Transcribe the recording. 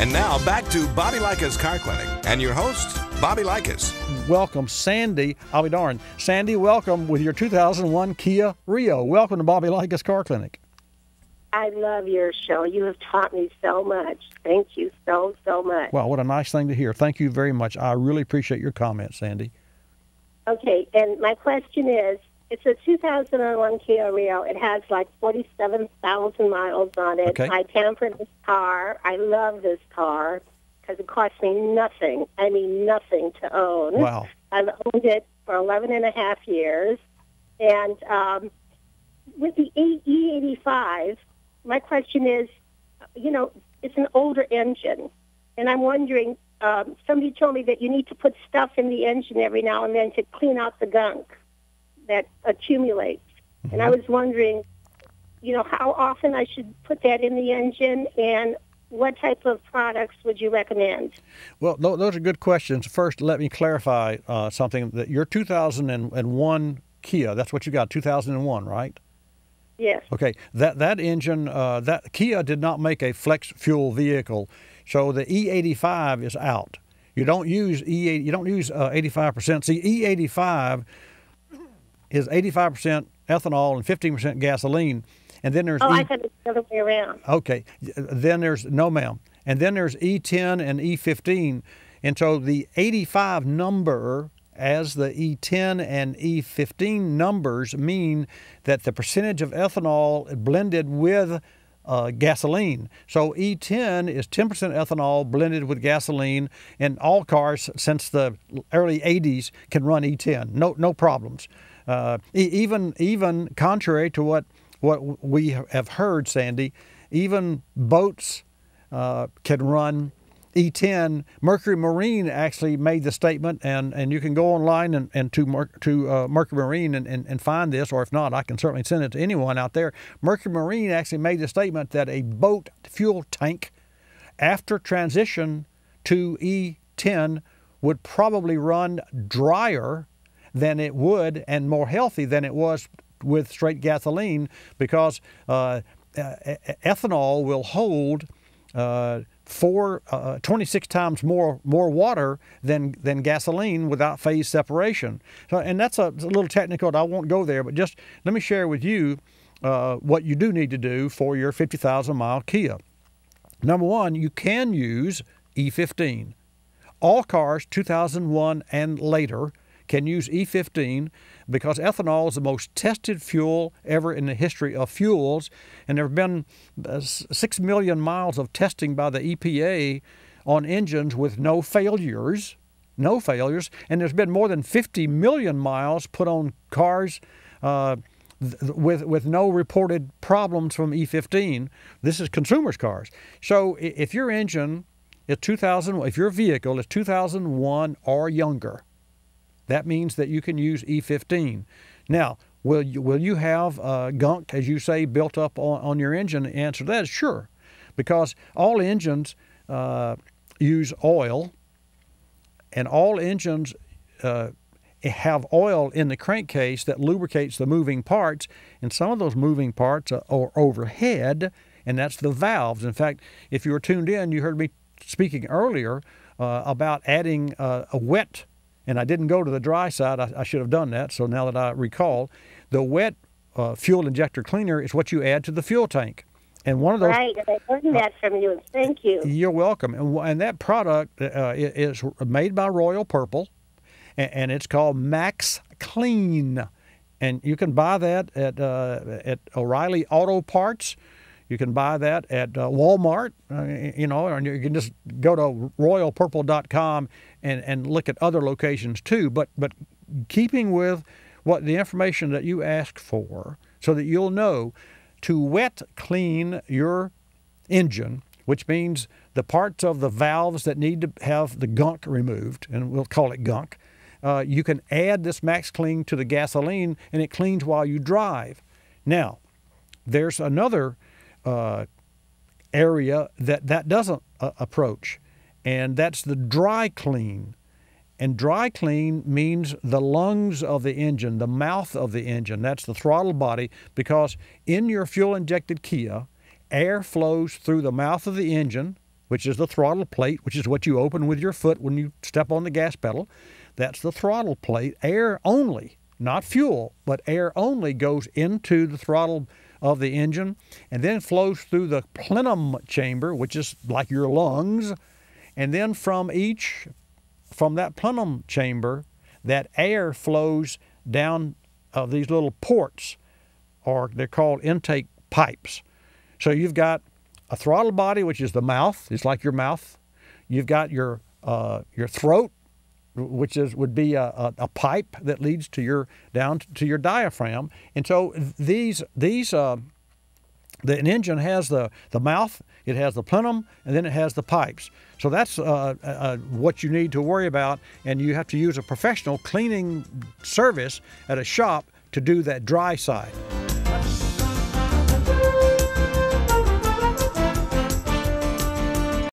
And now back to Bobby Likis Car Clinic and your host, Bobby Likis. Welcome, Sandy. I'll be darned. Sandy, welcome with your 2001 Kia Rio. Welcome to Bobby Likis Car Clinic. I love your show. You have taught me so much. Thank you so much. Well, what a nice thing to hear. Thank you very much. I really appreciate your comments, Sandy. Okay, and my question is, it's a 2001 Kia Rio. It has like 47,000 miles on it. Okay. I pampered this car. I love this car because it cost me nothing. I mean, nothing to own. Wow. I've owned it for 11 and a half years. And with the E85, my question is, it's an older engine. And I'm wondering, somebody told me that you need to put stuff in the engine every now and then to clean out the gunk that accumulates. Mm-hmm. And I was wondering, how often I should put that in the engine and what type of products would you recommend? Well, those are good questions. First, let me clarify something. That your 2001 Kia, that's what you got, 2001, right? Yes. Okay, that engine, that Kia did not make a flex fuel vehicle, so the E85 is out. You don't use 85%. See, E85 is 85% ethanol and 15% gasoline, and then there's I thought it was the other way around. Okay, then there's no, ma'am, and then there's E10 and E15, and so the 85 number, as the E10 and E15 numbers, mean that the percentage of ethanol blended with gasoline. So E10 is 10% ethanol blended with gasoline, and all cars since the early 80s can run E10, no problems. Even contrary to what we have heard, Sandy, even boats can run E10. Mercury Marine actually made the statement, and you can go online and to Mercury Marine and find this, or if not, I can certainly send it to anyone out there. Mercury Marine actually made the statement that a boat fuel tank, after transition to E10, would probably run drier than it would and more healthy than it was with straight gasoline, because ethanol will hold 26 times more water than gasoline without phase separation. So, and that's a little technical, and I won't go there, but just let me share with you what you do need to do for your 50,000-mile Kia. Number one, you can use E15. All cars 2001 and later can use E15 because ethanol is the most tested fuel ever in the history of fuels, and there have been 6 million miles of testing by the EPA on engines with no failures, and there's been more than 50 million miles put on cars with no reported problems from E15. This is consumers' cars. So if your engine is if your vehicle is 2001 or younger, that means that you can use E15. Now, will you have gunk, as you say, built up on your engine? The answer to that is sure, because all engines use oil, and all engines have oil in the crankcase that lubricates the moving parts, and some of those moving parts are overhead, and that's the valves. In fact, if you were tuned in, you heard me speaking earlier about adding a wet, and I didn't go to the dry side. I should have done that. So now that I recall, the wet fuel injector cleaner is what you add to the fuel tank. And one of those. Right, I learned that from you. Thank you. You're welcome. And that product is made by Royal Purple, and it's called Max Clean. And you can buy that at O'Reilly Auto Parts. You can buy that at Walmart, and you can just go to royalpurple.com and look at other locations too. But keeping with what the information that you asked for, so that you'll know to wet clean your engine, which means the parts of the valves that need to have the gunk removed, and we'll call it gunk, you can add this Max Clean to the gasoline, and it cleans while you drive. Now, there's another area that doesn't approach, and that's the dry clean. And dry clean means the lungs of the engine, the mouth of the engine. That's the throttle body, because in your fuel-injected Kia, air flows through the mouth of the engine, which is the throttle plate, which is what you open with your foot when you step on the gas pedal. That's the throttle plate. Air only, not fuel, but air only goes into the throttle of the engine and then flows through the plenum chamber, which is like your lungs. And then from that plenum chamber, that air flows down these little ports, or they're called intake pipes. So you've got a throttle body, which is the mouth. It's like your mouth. You've got your throat, which would be a pipe that leads to down to your diaphragm. And so the engine has the mouth, it has the plenum, and then it has the pipes. So that's what you need to worry about, and you have to use a professional cleaning service at a shop to do that dry side.